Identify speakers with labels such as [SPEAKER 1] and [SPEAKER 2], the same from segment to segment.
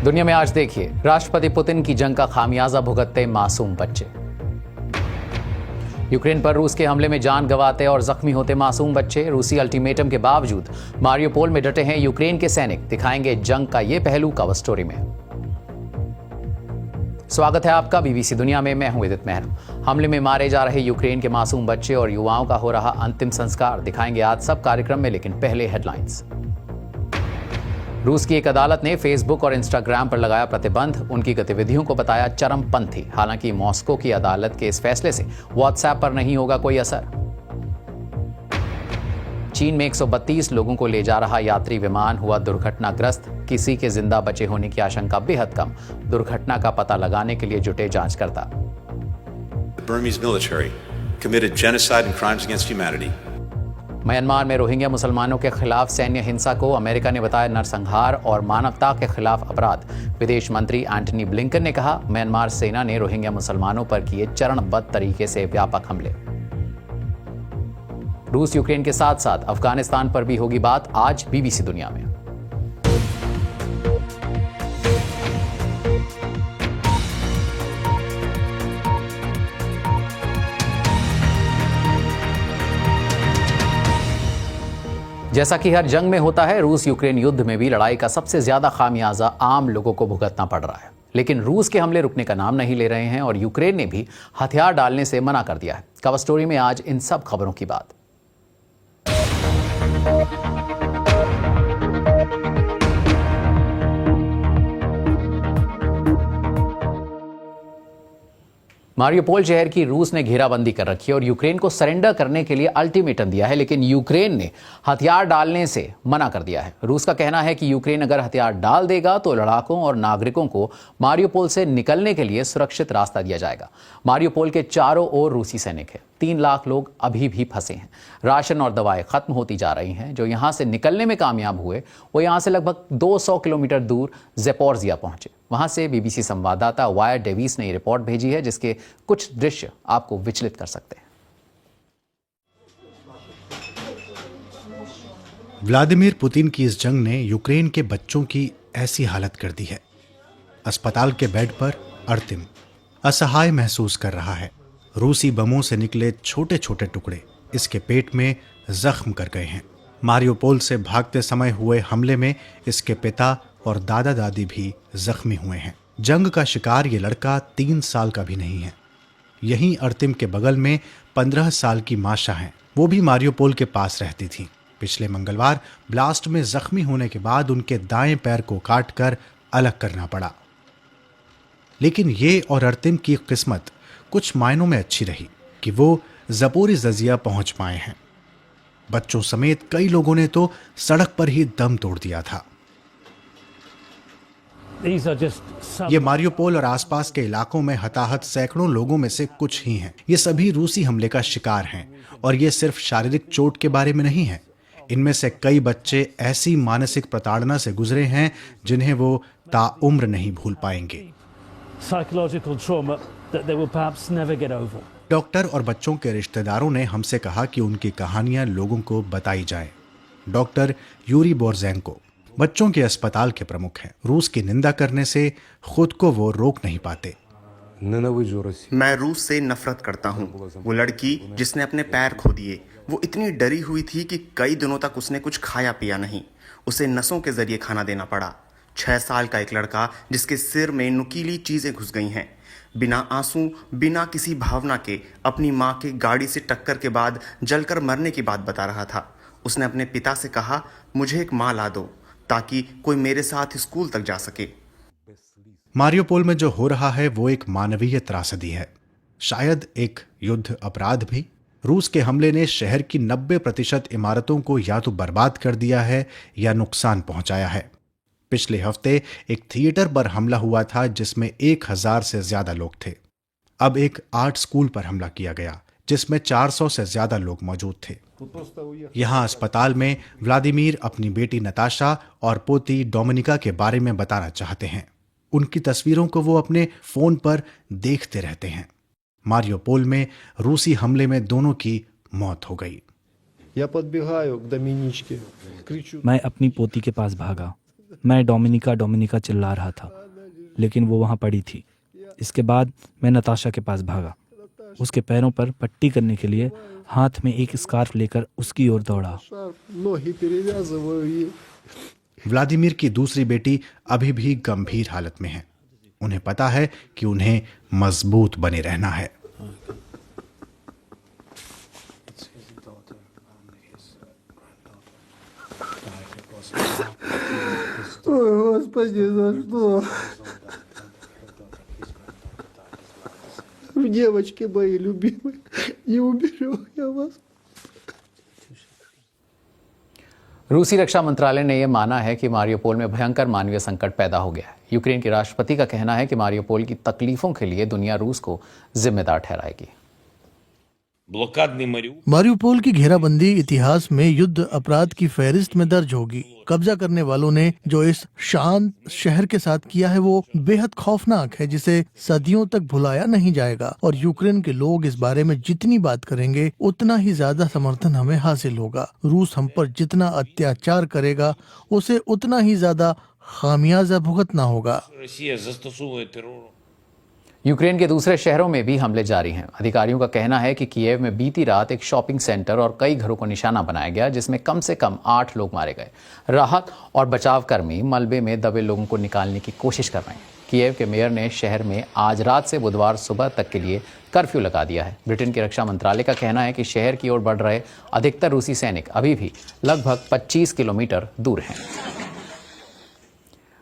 [SPEAKER 1] दुनिया में आज देखिए, राष्ट्रपति पुतिन की जंग का खामियाजा भुगतते मासूम बच्चे। यूक्रेन पर रूस के हमले में जान गंवाते और जख्मी होते मासूम बच्चे। रूसी अल्टीमेटम के बावजूद मारियोपोल में डटे हैं यूक्रेन के सैनिक। दिखाएंगे जंग का ये पहलू कवर स्टोरी में। स्वागत है आपका बीबीसी दुनिया में। मैं हूं विदित मेहरा। हमले में मारे जा रहे यूक्रेन के मासूम बच्चे और युवाओं का हो रहा अंतिम संस्कार दिखाएंगे आज सब कार्यक्रम में, लेकिन पहले हेडलाइंस। रूस की एक अदालत ने फेसबुक और इंस्टाग्राम पर लगाया प्रतिबंध। उनकी गतिविधियों को बताया चरमपंथी। हालांकि मॉस्को की अदालत के इस फैसले से व्हाट्सएप पर नहीं होगा कोई असर। चीन में 132 लोगों को ले जा रहा यात्री विमान हुआ दुर्घटनाग्रस्त। किसी के जिंदा बचे होने की आशंका बेहद कम। दुर्घटना का पता लगाने के लिए जुटे जांचकर्ता।
[SPEAKER 2] Burmese military committed genocide and crimes against humanity.
[SPEAKER 1] Myanmar में रोहिंग्या मुसलमानों के खिलाफ सैन्य हिंसा को अमेरिका ने बताया नरसंहार और मानवता के खिलाफ अपराध। विदेश मंत्री एंटनी ब्लिंकन ने कहा, म्यांमार सेना ने रोहिंग्या मुसलमानों पर किए चरणबद्ध तरीके से व्यापक हमले। रूस यूक्रेन के साथ साथ अफगानिस्तान पर भी होगी बात आज बीबीसी दुनिया में। जैसा कि हर जंग में होता है, रूस यूक्रेन युद्ध में भी लड़ाई का सबसे ज्यादा खामियाजा आम लोगों को भुगतना पड़ रहा है। लेकिन रूस के हमले रुकने का नाम नहीं ले रहे हैं और यूक्रेन ने भी हथियार डालने से मना कर दिया है। कवर स्टोरी में आज इन सब खबरों की बात। मारियोपोल शहर की रूस ने घेराबंदी कर रखी है और यूक्रेन को सरेंडर करने के लिए अल्टीमेटम दिया है, लेकिन यूक्रेन ने हथियार डालने से मना कर दिया है। रूस का कहना है कि यूक्रेन अगर हथियार डाल देगा तो लड़ाकों और नागरिकों को मारियोपोल से निकलने के लिए सुरक्षित रास्ता दिया जाएगा। मारियोपोल के चारों ओर रूसी सैनिक है। 3 लाख लोग अभी भी फंसे हैं। राशन और दवाएं खत्म होती जा रही हैं। जो यहां से निकलने में कामयाब हुए वो यहां से लगभग 200 किलोमीटर दूर ज़ेपोरिज़िया पहुंचे। वहां से बीबीसी संवाददाता वायर डेविस ने ये रिपोर्ट भेजी है, जिसके कुछ दृश्य आपको विचलित कर सकते हैं।
[SPEAKER 3] व्लादिमीर पुतिन की इस जंग ने यूक्रेन के बच्चों की ऐसी हालत कर दी है। अस्पताल के बेड पर अर्तिम असहाय महसूस कर रहा है। रूसी बमों से निकले छोटे छोटे टुकड़े इसके पेट में जख्म कर गए हैं। मारियोपोल से भागते समय हुए हमले में इसके पिता और दादा दादी भी जख्मी हुए हैं। जंग का शिकार ये लड़का 3 साल का भी नहीं है। यहीं अर्तिम के बगल में 15 साल की माशा हैं। वो भी मारियोपोल के पास रहती थी। पिछले मंगलवार ब्लास्ट में जख्मी होने के बाद उनके दाएं पैर को काटकर अलग करना पड़ा। लेकिन ये और अर्तिम की किस्मत कुछ मायनों में अच्छी रही कि वो ज़पोरिज़िया पहुंच पाए हैं। बच्चों समेत कई लोगों ने तो सड़क पर ही दम तोड़ दिया था। ये मारियोपोल और आसपास के इलाकों में हताहत सैकड़ों लोगों में से कुछ ही हैं। ये सभी रूसी हमले का शिकार हैं और ये सिर्फ शारीरिक चोट के बारे में नहीं है। इनमें से कई बच्चे ऐसी मानसिक प्रताड़ना से गुजरे हैं जिन्हें वो ताउम्र नहीं भूल पाएंगे। डॉक्टर और बच्चों के रिश्तेदारों ने हमसे कहा कि उनकी कहानियां लोगों को बताई जाएं। डॉक्टर यूरी बोरजेंको बच्चों के अस्पताल के प्रमुख हैं। रूस की निंदा करने से खुद को वो रोक नहीं पाते।
[SPEAKER 4] मैं रूस से नफरत करता हूँ। वो लड़की जिसने अपने पैर खो दिए, वो इतनी डरी हुई थी कि कई दिनों तक उसने कुछ खाया पिया नहीं। उसे नसों के जरिए खाना देना पड़ा। 6 साल का एक लड़का जिसके सिर में नुकीली चीजें घुस गई हैं। बिना आंसू, बिना किसी भावना के अपनी माँ के गाड़ी से टक्कर के बाद जलकर मरने की बात बता रहा था। उसने अपने पिता से कहा, मुझे एक माँ ला दो ताकि कोई मेरे साथ स्कूल तक जा सके।
[SPEAKER 3] मारियोपोल में जो हो रहा है वो एक मानवीय त्रासदी है, शायद एक युद्ध अपराध भी। रूस के हमले ने शहर की 90% इमारतों को या तो बर्बाद कर दिया है या नुकसान पहुंचाया है। पिछले हफ्ते एक थिएटर पर हमला हुआ था जिसमें 1000 से ज्यादा लोग थे। अब एक आर्ट स्कूल पर हमला किया गया जिसमें 400 से ज्यादा लोग मौजूद थे। यहाँ अस्पताल में व्लादिमीर अपनी बेटी नताशा और पोती डोमिनिका के बारे में बताना चाहते हैं। उनकी तस्वीरों को वो अपने फोन पर देखते रहते हैं। मारियोपोल में रूसी हमले में दोनों की मौत हो गई।
[SPEAKER 5] Я подбегаю к Доминичке, кричу.
[SPEAKER 6] मैं अपनी पोती के पास भागा। मैं डोमिनिका डोमिनिका चिल्ला रहा था, लेकिन वो वहाँ पड़ी थी। इसके बाद मैं नताशा के पास भागा। उसके पैरों पर पट्टी करने के लिए हाथ में एक स्कार्फ लेकर उसकी ओर दौड़ा।
[SPEAKER 5] Ноги перевязываю ей.
[SPEAKER 3] व्लादिमीर की दूसरी बेटी अभी भी गंभीर हालत में है। उन्हें पता है कि उन्हें मजबूत बने रहना है।
[SPEAKER 5] Ой, Господи, за что? Девочки мои любимые, не уберу я вас.
[SPEAKER 1] रूसी रक्षा मंत्रालय ने यह माना है कि मारियोपोल में भयंकर मानवीय संकट पैदा हो गया है। यूक्रेन के राष्ट्रपति का कहना है कि मारियोपोल की तकलीफों के लिए दुनिया रूस को जिम्मेदार ठहराएगी।
[SPEAKER 7] मारियोपोल की घेराबंदी इतिहास में युद्ध अपराध की फहरिस्त में दर्ज होगी। कब्जा करने वालों ने जो इस शांत शहर के साथ किया है वो बेहद खौफनाक है, जिसे सदियों तक भुलाया नहीं जाएगा। और यूक्रेन के लोग इस बारे में जितनी बात करेंगे उतना ही ज्यादा समर्थन हमें हासिल होगा। रूस हम पर जितना अत्याचार करेगा उसे उतना ही ज्यादा खामियाजा भुगतना होगा।
[SPEAKER 1] यूक्रेन के दूसरे शहरों में भी हमले जारी हैं। अधिकारियों का कहना है कि कीव में बीती रात एक शॉपिंग सेंटर और कई घरों को निशाना बनाया गया, जिसमें कम से कम 8 लोग मारे गए। राहत और बचाव कर्मी मलबे में दबे लोगों को निकालने की कोशिश कर रहे हैं। कीव के मेयर ने शहर में आज रात से बुधवार सुबह तक के लिए कर्फ्यू लगा दिया है। ब्रिटेन के रक्षा मंत्रालय का कहना है कि शहर की ओर बढ़ रहे अधिकतर रूसी सैनिक अभी भी लगभग 25 किलोमीटर दूर हैं।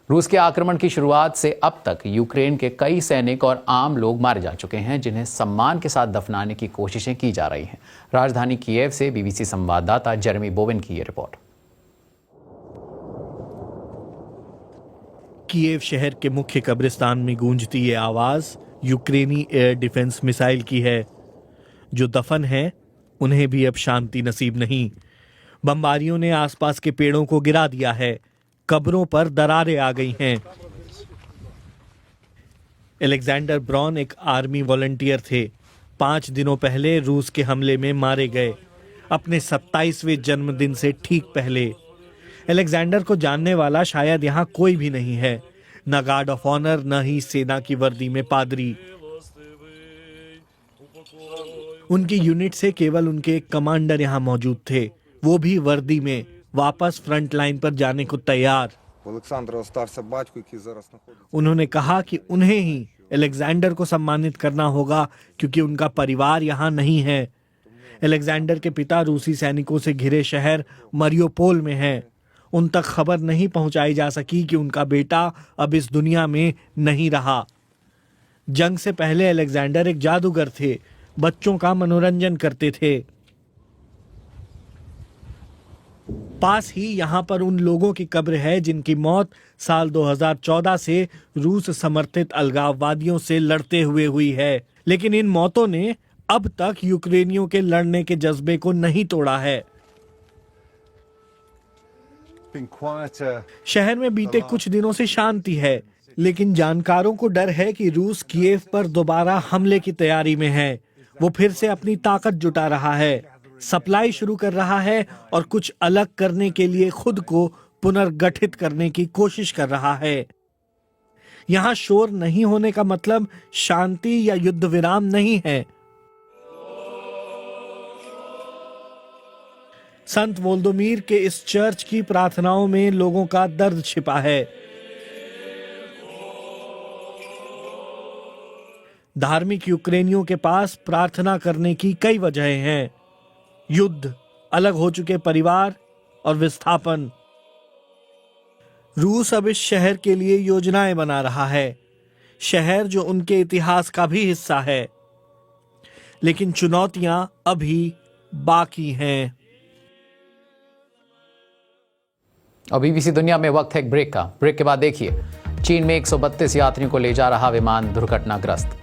[SPEAKER 1] रूस के आक्रमण की शुरुआत से अब तक यूक्रेन के कई सैनिक और आम लोग मारे जा चुके हैं, जिन्हें सम्मान के साथ दफनाने की कोशिशें की जा रही हैं। राजधानी कीव से बीबीसी संवाददाता जेरेमी बोवेन की ये रिपोर्ट।
[SPEAKER 8] कीव शहर के मुख्य कब्रिस्तान में गूंजती ये आवाज यूक्रेनी एयर डिफेंस मिसाइल की है। जो दफन है उन्हें भी अब शांति नसीब नहीं। बमबारियों ने आसपास के पेड़ों को गिरा दिया है। कब्रों पर दरारें आ गई हैं। अलेक्जेंडर ब्रॉन एक आर्मी वॉलंटियर थे। 5 दिनों पहले रूस के हमले में मारे गए, अपने 27वें जन्मदिन से ठीक पहले। अलेक्जेंडर को जानने वाला शायद यहाँ कोई भी नहीं है, न गार्ड ऑफ ऑनर, न ही सेना की वर्दी में पादरी। उनकी यूनिट से केवल उनके एक कमांडर यहाँ मौजूद थे, वो भी वर्दी में, वापस फ्रंट लाइन पर जाने को तैयार। उन्होंने कहा कि उन्हें ही अलेक्जेंडर को सम्मानित करना होगा क्योंकि उनका परिवार यहाँ नहीं है। अलेक्जेंडर के पिता रूसी सैनिकों से घिरे शहर मारियोपोल में हैं। उन तक खबर नहीं पहुंचाई जा सकी कि उनका बेटा अब इस दुनिया में नहीं रहा। जंग से पहले अलेक्जेंडर एक जादूगर थे, बच्चों का मनोरंजन करते थे। पास ही यहाँ पर उन लोगों की कब्र है जिनकी मौत साल 2014 से रूस समर्थित अलगाववादियों से लड़ते हुए हुई है। लेकिन इन मौतों ने अब तक यूक्रेनियों के लड़ने के जज्बे को नहीं तोड़ा है। शहर में बीते कुछ दिनों से शांति है, लेकिन जानकारों को डर है कि रूस कीव पर दोबारा हमले की तैयारी में है। वो फिर से अपनी ताकत जुटा रहा है, सप्लाई शुरू कर रहा है और कुछ अलग करने के लिए खुद को पुनर्गठित करने की कोशिश कर रहा है। यहां शोर नहीं होने का मतलब शांति या युद्ध विराम नहीं है। संत वोल्दोमीर के इस चर्च की प्रार्थनाओं में लोगों का दर्द छिपा है। धार्मिक यूक्रेनियों के पास प्रार्थना करने की कई वजहें हैं। युद्ध, अलग हो चुके परिवार और विस्थापन। रूस अब इस शहर के लिए योजनाएं बना रहा है, शहर जो उनके इतिहास का भी हिस्सा है। लेकिन चुनौतियां अभी बाकी हैं।
[SPEAKER 1] और बीबीसी दुनिया में वक्त है एक ब्रेक का। ब्रेक के बाद देखिए, चीन में 132 यात्रियों को ले जा रहा विमान दुर्घटनाग्रस्त।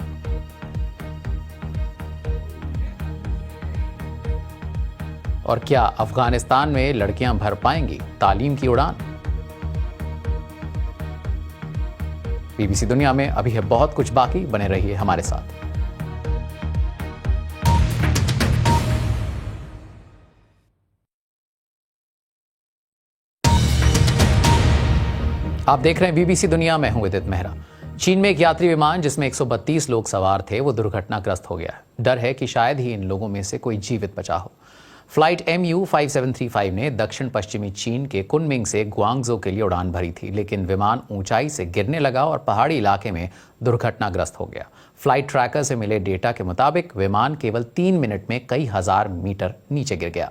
[SPEAKER 1] और क्या अफगानिस्तान में लड़कियां भर पाएंगी तालीम की उड़ान? बीबीसी दुनिया में अभी है बहुत कुछ बाकी, बने रहिए हमारे साथ। आप देख रहे हैं बीबीसी दुनिया में हूं विदित मेहरा। चीन में एक यात्री विमान जिसमें 132 लोग सवार थे वो दुर्घटनाग्रस्त हो गया है। डर है कि शायद ही इन लोगों में से कोई जीवित बचा हो। फ्लाइट MU5735 ने दक्षिण पश्चिमी चीन के कुनमिंग से ग्वांगझो के लिए उड़ान भरी थी, लेकिन विमान ऊंचाई से गिरने लगा और पहाड़ी इलाके में दुर्घटनाग्रस्त हो गया। फ्लाइट ट्रैकर से मिले डेटा के मुताबिक विमान केवल 3 मिनट में कई हजार मीटर नीचे गिर गया।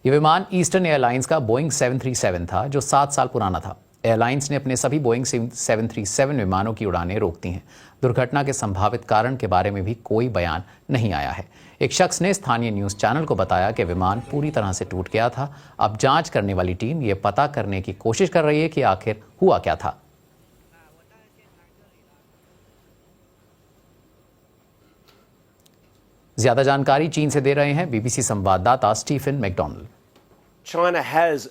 [SPEAKER 1] यह विमान ईस्टर्न एयरलाइंस का बोइंग 737 था जो 7 साल पुराना था। एयरलाइंस ने अपने सभी बोइंग 737 विमानों की उड़ानें रोक दी हैं। दुर्घटना के संभावित कारण के बारे में भी कोई बयान नहीं आया है। एक शख्स ने स्थानीय न्यूज़ चैनल को बताया कि विमान पूरी तरह से टूट गया था। अब जांच करने वाली टीम ये पता करने की कोशिश कर रही है कि आखिर हुआ क्या था। ज्यादा जानकारी चीन से दे रहे हैं बीबीसी संवाददाता Stephen McDonald.
[SPEAKER 9] China has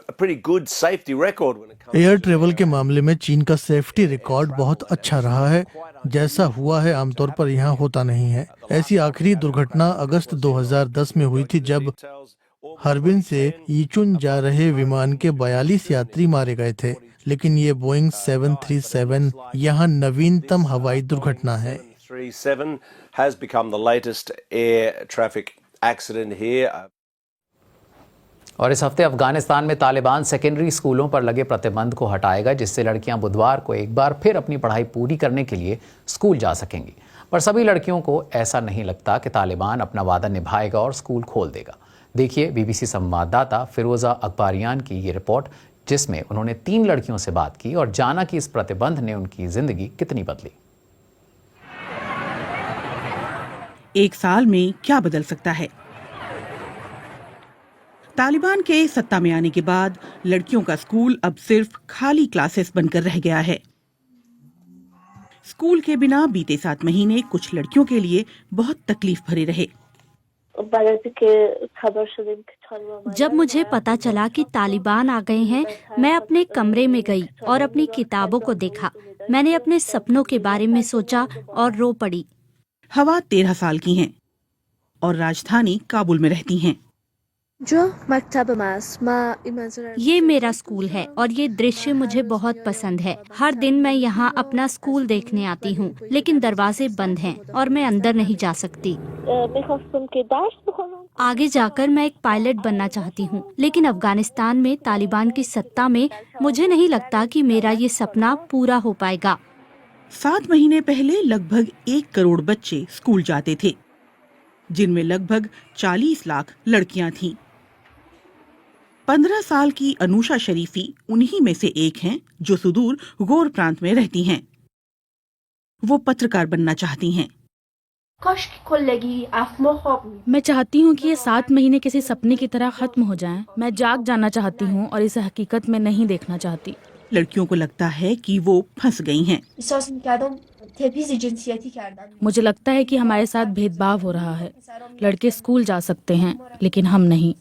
[SPEAKER 9] a pretty good safety record when it comes
[SPEAKER 7] air travel के मामले में चीन का सेफ्टी रिकॉर्ड बहुत अच्छा रहा है। जैसा हुआ है आमतौर पर यहाँ होता नहीं है। ऐसी आखिरी दुर्घटना अगस्त 2010 में हुई थी जब हर्बिन से यीचुन जा रहे विमान के 42 यात्री मारे गए थे, लेकिन ये बोइंग 737 यहाँ नवीनतम हवाई दुर्घटना है।
[SPEAKER 9] 37 has become the latest air traffic accident here.
[SPEAKER 1] और इस हफ्ते अफगानिस्तान में तालिबान सेकेंडरी स्कूलों पर लगे प्रतिबंध को हटाएगा, जिससे लड़कियां बुधवार को एक बार फिर अपनी पढ़ाई पूरी करने के लिए स्कूल जा सकेंगी। पर सभी लड़कियों को ऐसा नहीं लगता कि तालिबान अपना वादा निभाएगा और स्कूल खोल देगा। देखिए बीबीसी संवाददाता फिरोजा अकबारियान की ये रिपोर्ट, जिसमें उन्होंने 3 लड़कियों से बात की और जाना कि इस प्रतिबंध ने उनकी जिंदगी कितनी बदली।
[SPEAKER 10] एक साल में क्या बदल सकता है? तालिबान के सत्ता में आने के बाद लड़कियों का स्कूल अब सिर्फ खाली क्लासेस बनकर रह गया है। स्कूल के बिना बीते 7 महीने कुछ लड़कियों के लिए बहुत तकलीफ भरे रहे।
[SPEAKER 11] जब मुझे पता चला कि तालिबान आ गए हैं, मैं अपने कमरे में गई और अपनी किताबों को देखा। मैंने अपने सपनों के बारे में सोचा और रो पड़ी।
[SPEAKER 10] हवा 13 साल की हैं और राजधानी काबुल में रहती हैं।
[SPEAKER 11] ये मेरा स्कूल है और ये दृश्य मुझे बहुत पसंद है। हर दिन मैं यहाँ अपना स्कूल देखने आती हूँ, लेकिन दरवाजे बंद हैं और मैं अंदर नहीं जा सकती। आगे जाकर मैं एक पायलट बनना चाहती हूँ, लेकिन अफगानिस्तान में तालिबान की सत्ता में मुझे नहीं लगता कि मेरा ये सपना पूरा हो पाएगा।
[SPEAKER 10] 7 महीने पहले लगभग 1 करोड़ बच्चे स्कूल जाते थे, जिनमें लगभग 40 लाख लड़कियां थीं। 15 साल की अनुषा शरीफी उन्हीं में से एक हैं जो सुदूर गौर प्रांत में रहती हैं। वो पत्रकार बनना चाहती हैं।
[SPEAKER 12] मैं चाहती हूँ कि ये 7 महीने किसी सपने की तरह खत्म हो जाएं। मैं जाग जाना चाहती हूँ और इसे हकीकत में नहीं देखना चाहती।
[SPEAKER 10] लड़कियों को लगता है कि वो फंस गई हैं।
[SPEAKER 12] मुझे लगता है कि हमारे साथ भेदभाव हो रहा है। लड़के स्कूल जा सकते हैं, लेकिन हम नहीं।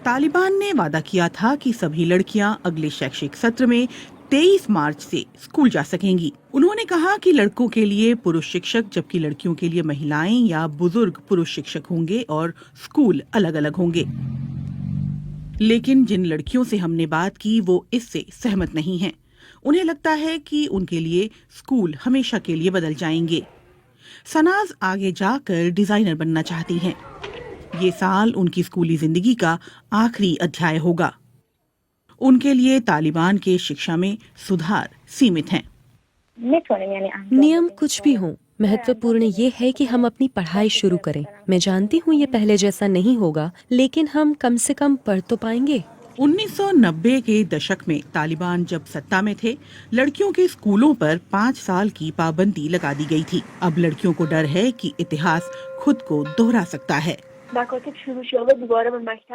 [SPEAKER 10] तालिबान ने वादा किया था कि सभी लड़कियां अगले शैक्षिक सत्र में 23 मार्च से स्कूल जा सकेंगी। उन्होंने कहा कि लड़कों के लिए पुरुष शिक्षक जबकि लड़कियों के लिए महिलाएं या बुजुर्ग पुरुष शिक्षक होंगे और स्कूल अलग अलग होंगे। लेकिन जिन लड़कियों से हमने बात की वो इससे सहमत नहीं हैं। उन्हें लगता है कि उनके लिए स्कूल हमेशा के लिए बदल जाएंगे। सनाज आगे जाकर डिजाइनर बनना चाहती हैं। ये साल उनकी स्कूली जिंदगी का आखिरी अध्याय होगा। उनके लिए तालिबान के शिक्षा में सुधार सीमित हैं।
[SPEAKER 13] नियम कुछ भी हो, महत्वपूर्ण ये है कि हम अपनी पढ़ाई शुरू करें। मैं जानती हूँ ये पहले जैसा नहीं होगा, लेकिन हम कम से कम पढ़ तो पाएंगे।
[SPEAKER 10] 1990 के दशक में तालिबान जब सत्ता में थे, लड़कियों के स्कूलों पर 5 साल की पाबंदी लगा दी गई थी। अब लड़कियों को डर है कि इतिहास खुद को दोहरा सकता है।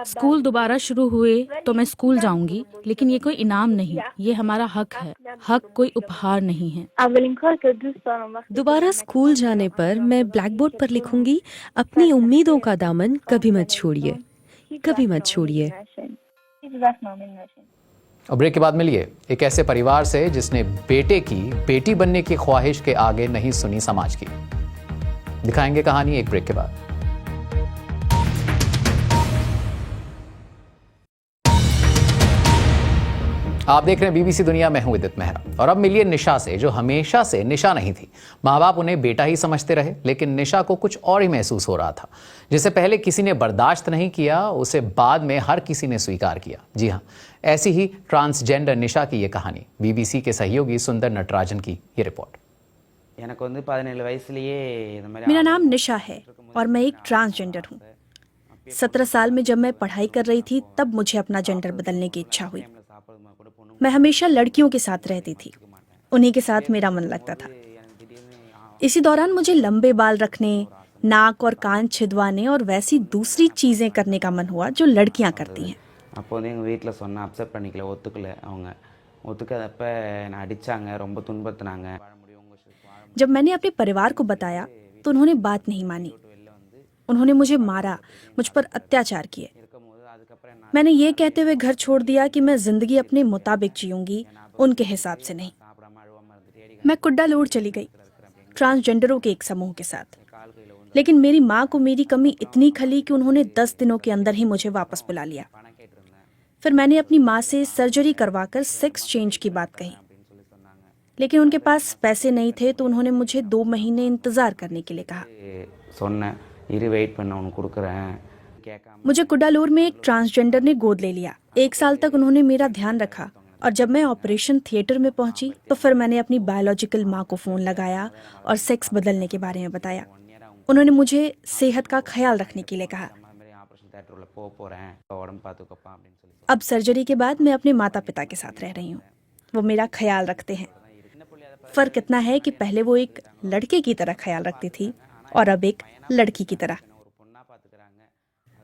[SPEAKER 12] स्कूल दोबारा शुरू हुए तो मैं स्कूल जाऊंगी, लेकिन ये कोई इनाम नहीं, ये हमारा हक है। हक कोई उपहार नहीं है।
[SPEAKER 13] दोबारा स्कूल जाने पर मैं ब्लैक बोर्ड पर लिखूंगी, अपनी उम्मीदों का दामन कभी मत छोड़िए, कभी मत छोड़िए।
[SPEAKER 1] और ब्रेक के बाद मिलिए एक ऐसे परिवार से जिसने बेटे की बेटी बनने की ख्वाहिश के आगे नहीं सुनी समाज की। दिखाएंगे कहानी एक ब्रेक के बाद। आप देख रहे हैं बीबीसी दुनिया में, हूं विदित मेहरा। और अब मिलिए निशा से, जो हमेशा से निशा नहीं थी। माँ बाप उन्हें बेटा ही समझते रहे, लेकिन निशा को कुछ और ही महसूस हो रहा था। जिसे पहले किसी ने बर्दाश्त नहीं किया, उसे बाद में हर किसी ने स्वीकार किया। जी हाँ, ऐसी ही ट्रांसजेंडर निशा की ये कहानी। बीबीसी के सहयोगी सुंदर नटराजन की ये रिपोर्ट।
[SPEAKER 14] मेरा नाम निशा है और मैं एक ट्रांसजेंडर हूँ। 17 साल में जब मैं पढ़ाई कर रही थी, तब मुझे अपना जेंडर बदलने की इच्छा हुई। मैं हमेशा लड़कियों के साथ रहती थी, उन्हीं के साथ मेरा मन लगता था। इसी दौरान मुझे लंबे बाल रखने, नाक और कान छिदवाने और वैसी दूसरी चीजें करने का मन हुआ जो लड़कियां करती हैं। जब मैंने अपने परिवार को बताया तो उन्होंने बात नहीं मानी। उन्होंने मुझे मारा, मुझ पर अत्याचार किए। मैंने ये कहते हुए घर छोड़ दिया कि मैं जिंदगी अपने मुताबिक जीऊंगी, उनके हिसाब से नहीं। मैं कुड्डालोर चली गई, ट्रांसजेंडरों के एक समूह के साथ। लेकिन मेरी माँ को मेरी कमी इतनी खली कि उन्होंने 10 दिनों के अंदर ही मुझे वापस बुला लिया। फिर मैंने अपनी माँ से सर्जरी करवाकर सेक्स चेंज की बात कही, लेकिन उनके पास पैसे नहीं थे, तो उन्होंने मुझे 2 महीने इंतजार करने के लिए कहा। मुझे कुड्डालोर में एक ट्रांसजेंडर ने गोद ले लिया। 1 साल तक उन्होंने मेरा ध्यान रखा, और जब मैं ऑपरेशन थिएटर में पहुंची तो फिर मैंने अपनी बायोलॉजिकल माँ को फोन लगाया और सेक्स बदलने के बारे में बताया। उन्होंने मुझे सेहत का ख्याल रखने के लिए कहा। अब सर्जरी के बाद मैं अपने माता पिता के साथ रह रही हूँ। वो मेरा ख्याल रखते हैं। फर्क इतना है कि पहले वो एक लड़के की तरह ख्याल रखती थी और अब एक लड़की की तरह।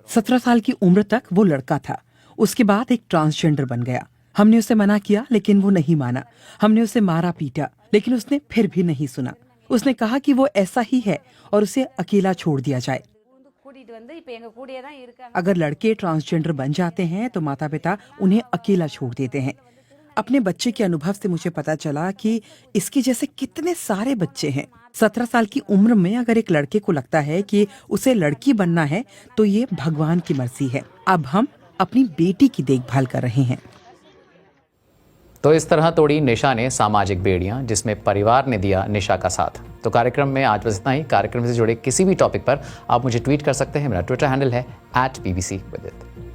[SPEAKER 15] 17 साल की उम्र तक वो लड़का था, उसके बाद एक ट्रांसजेंडर बन गया। हमने उसे मना किया, लेकिन वो नहीं माना। हमने उसे मारा पीटा, लेकिन उसने फिर भी नहीं सुना। उसने कहा कि वो ऐसा ही है और उसे अकेला छोड़ दिया जाए। अगर लड़के ट्रांसजेंडर बन जाते हैं तो माता पिता उन्हें अकेला छोड़ देते हैं। अपने बच्चे के अनुभव से मुझे पता चला कि इसके जैसे कितने सारे बच्चे हैं। 17 साल की उम्र में अगर एक लड़के को लगता है कि उसे लड़की बनना है तो ये भगवान की मर्जी है। अब हम अपनी बेटी की देखभाल कर रहे हैं।
[SPEAKER 1] तो इस तरह तोड़ी निशा ने सामाजिक बेड़ियां, जिसमें परिवार ने दिया निशा का साथ। तो कार्यक्रम में आज बस इतना ही। कार्यक्रम से जुड़े किसी भी टॉपिक पर आप मुझे ट्वीट कर सकते हैं। मेरा ट्विटर हैंडल है @bbcwithit।